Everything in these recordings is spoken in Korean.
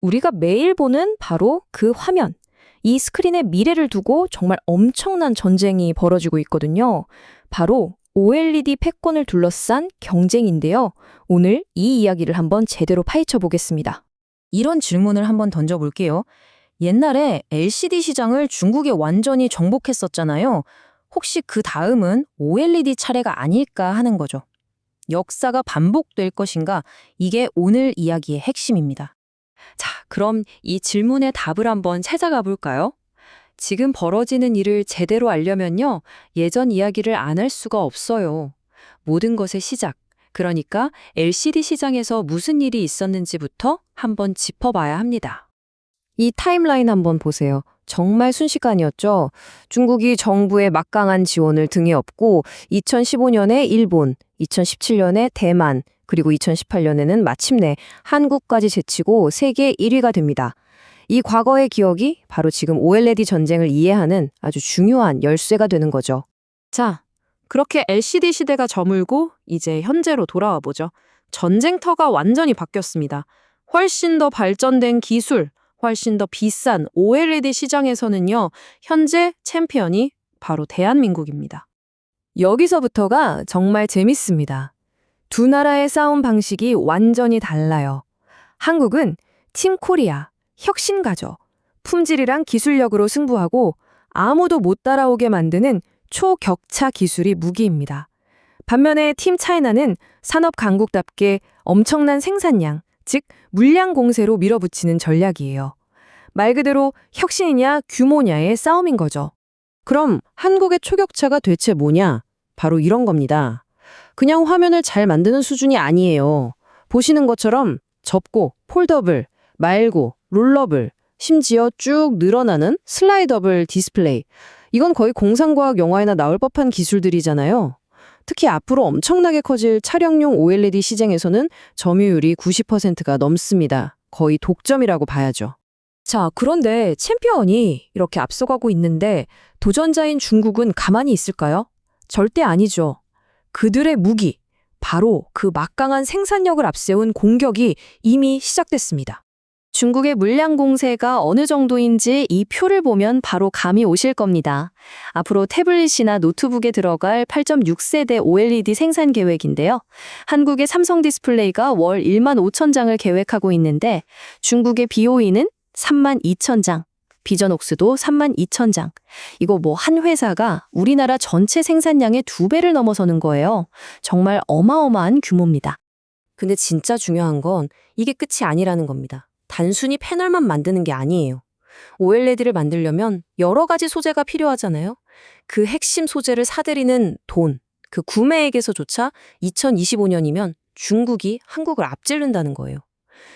우리가 매일 보는 바로 그 화면. 이 스크린의 미래를 두고 정말 엄청난 전쟁이 벌어지고 있거든요. 바로 OLED 패권을 둘러싼 경쟁인데요. 오늘 이 이야기를 한번 제대로 파헤쳐 보겠습니다. 이런 질문을 한번 던져볼게요. 옛날에 LCD 시장을 중국이 완전히 정복했었잖아요. 혹시 그 다음은 OLED 차례가 아닐까 하는 거죠. 역사가 반복될 것인가? 이게 오늘 이야기의 핵심입니다. 자, 그럼 이 질문의 답을 한번 찾아가 볼까요? 지금 벌어지는 일을 제대로 알려면요, 예전 이야기를 안 할 수가 없어요. 모든 것의 시작, 그러니까 LCD 시장에서 무슨 일이 있었는지부터 한번 짚어봐야 합니다. 이 타임라인 한번 보세요. 정말 순식간이었죠. 중국이 정부의 막강한 지원을 등에 업고 2015년에 일본, 2017년에 대만, 그리고 2018년에는 마침내 한국까지 제치고 세계 1위가 됩니다. 이 과거의 기억이 바로 지금 OLED 전쟁을 이해하는 아주 중요한 열쇠가 되는 거죠. 자, 그렇게 LCD 시대가 저물고 이제 현재로 돌아와 보죠. 전쟁터가 완전히 바뀌었습니다. 훨씬 더 발전된 기술, 훨씬 더 비싼 OLED 시장에서는요, 현재 챔피언이 바로 대한민국입니다. 여기서부터가 정말 재밌습니다. 두 나라의 싸움 방식이 완전히 달라요. 한국은 팀 코리아, 혁신가죠. 품질이랑 기술력으로 승부하고 아무도 못 따라오게 만드는 초격차 기술이 무기입니다. 반면에 팀 차이나는 산업 강국답게 엄청난 생산량, 즉 물량 공세로 밀어붙이는 전략이에요. 말 그대로 혁신이냐 규모냐의 싸움인 거죠. 그럼 한국의 초격차가 대체 뭐냐? 바로 이런 겁니다. 그냥 화면을 잘 만드는 수준이 아니에요. 보시는 것처럼 접고, 폴더블, 말고, 롤러블, 심지어 쭉 늘어나는 슬라이더블 디스플레이. 이건 거의 공상과학 영화에나 나올 법한 기술들이잖아요. 특히 앞으로 엄청나게 커질 차량용 OLED 시장에서는 점유율이 90%가 넘습니다. 거의 독점이라고 봐야죠. 자, 그런데 챔피언이 이렇게 앞서가고 있는데 도전자인 중국은 가만히 있을까요? 절대 아니죠. 그들의 무기, 바로 그 막강한 생산력을 앞세운 공격이 이미 시작됐습니다. 중국의 물량 공세가 어느 정도인지 이 표를 보면 바로 감이 오실 겁니다. 앞으로 태블릿이나 노트북에 들어갈 8.6세대 OLED 생산 계획인데요. 한국의 삼성 디스플레이가 월 1만 5천 장을 계획하고 있는데 중국의 BOE는 3만 2천 장, 비전옥스도 3만 2천 장. 이거 뭐 한 회사가 우리나라 전체 생산량의 2배를 넘어서는 거예요. 정말 어마어마한 규모입니다. 근데 진짜 중요한 건 이게 끝이 아니라는 겁니다. 단순히 패널만 만드는 게 아니에요. OLED를 만들려면 여러 가지 소재가 필요하잖아요. 그 핵심 소재를 사들이는 돈, 그 구매액에서조차 2025년이면 중국이 한국을 앞지른다는 거예요.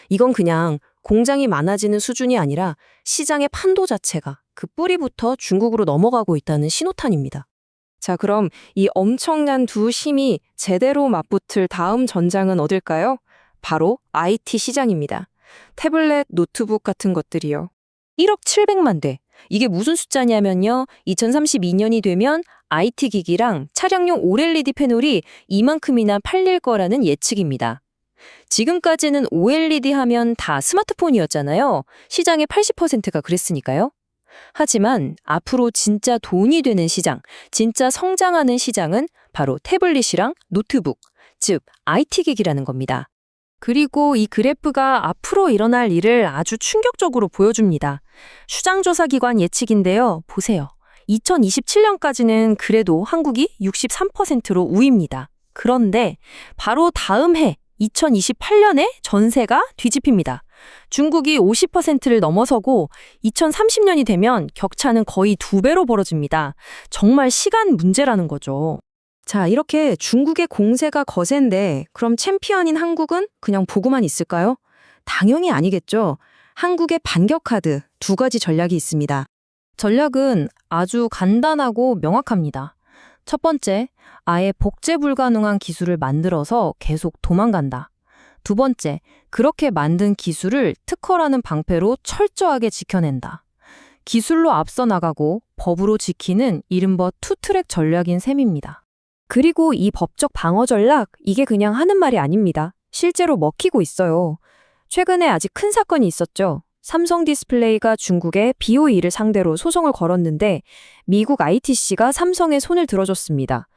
이건 그냥 공장이 많아지는 수준이 아니라 시장의 판도 자체가 그 뿌리부터 중국으로 넘어가고 있다는 신호탄입니다. 자, 그럼 이 엄청난 두 힘이 제대로 맞붙을 다음 전장은 어딜까요? 바로 IT 시장입니다. 태블릿, 노트북 같은 것들이요. 1억 700만 대. 이게 무슨 숫자냐면요. 2032년이 되면 IT 기기랑 차량용 OLED 패널이 이만큼이나 팔릴 거라는 예측입니다. 지금까지는 OLED 하면 다 스마트폰이었잖아요. 시장의 80%가 그랬으니까요. 하지만 앞으로 진짜 돈이 되는 시장, 진짜 성장하는 시장은 바로 태블릿이랑 노트북, 즉 IT 기기라는 겁니다. 그리고 이 그래프가 앞으로 일어날 일을 아주 충격적으로 보여줍니다. 수장조사기관 예측인데요. 보세요. 2027년까지는 그래도 한국이 63%로 우위입니다. 그런데 바로 다음 해 2028년에 전세가 뒤집힙니다. 중국이 50%를 넘어서고 2030년이 되면 격차는 거의 2배로 벌어집니다. 정말 시간 문제라는 거죠. 자, 이렇게 중국의 공세가 거센데 그럼 챔피언인 한국은 그냥 보고만 있을까요? 당연히 아니겠죠. 한국의 반격 카드 2가지 전략이 있습니다. 전략은 아주 간단하고 명확합니다. 첫 번째, 아예 복제 불가능한 기술을 만들어서 계속 도망간다. 두 번째, 그렇게 만든 기술을 특허라는 방패로 철저하게 지켜낸다. 기술로 앞서 나가고 법으로 지키는 이른바 투트랙 전략인 셈입니다. 그리고 이 법적 방어 전략, 이게 그냥 하는 말이 아닙니다. 실제로 먹히고 있어요. 최근에 아직 큰 사건이 있었죠. 삼성 디스플레이가 중국의 BOE를 상대로 소송을 걸었는데 미국 ITC가 삼성에 손을 들어줬습니다.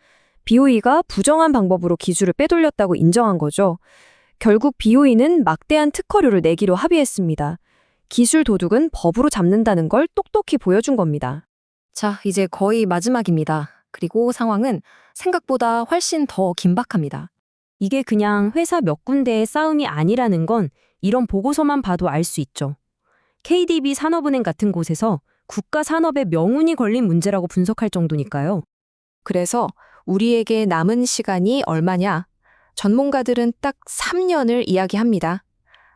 BOE가 부정한 방법으로 기술을 빼돌렸다고 인정한 거죠. 결국 BOE는 막대한 특허료를 내기로 합의했습니다. 기술 도둑은 법으로 잡는다는 걸 똑똑히 보여준 겁니다. 자, 이제 거의 마지막입니다. 그리고 상황은 생각보다 훨씬 더 긴박합니다. 이게 그냥 회사 몇 군데의 싸움이 아니라는 건 이런 보고서만 봐도 알 수 있죠. KDB 산업은행 같은 곳에서 국가 산업의 명운이 걸린 문제라고 분석할 정도니까요. 그래서 우리에게 남은 시간이 얼마냐? 전문가들은 딱 3년을 이야기합니다.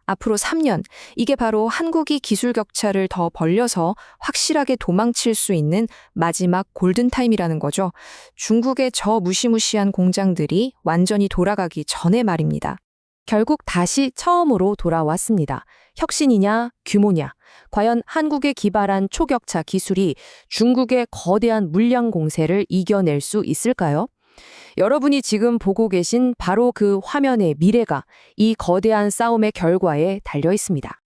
앞으로 3년, 이게 바로 한국이 기술 격차를 더 벌려서 확실하게 도망칠 수 있는 마지막 골든타임이라는 거죠. 중국의 저 무시무시한 공장들이 완전히 돌아가기 전에 말입니다. 결국 다시 처음으로 돌아왔습니다. 혁신이냐, 규모냐. 과연 한국에 기발한 초격차 기술이 중국의 거대한 물량 공세를 이겨낼 수 있을까요? 여러분이 지금 보고 계신 바로 그 화면의 미래가 이 거대한 싸움의 결과에 달려 있습니다.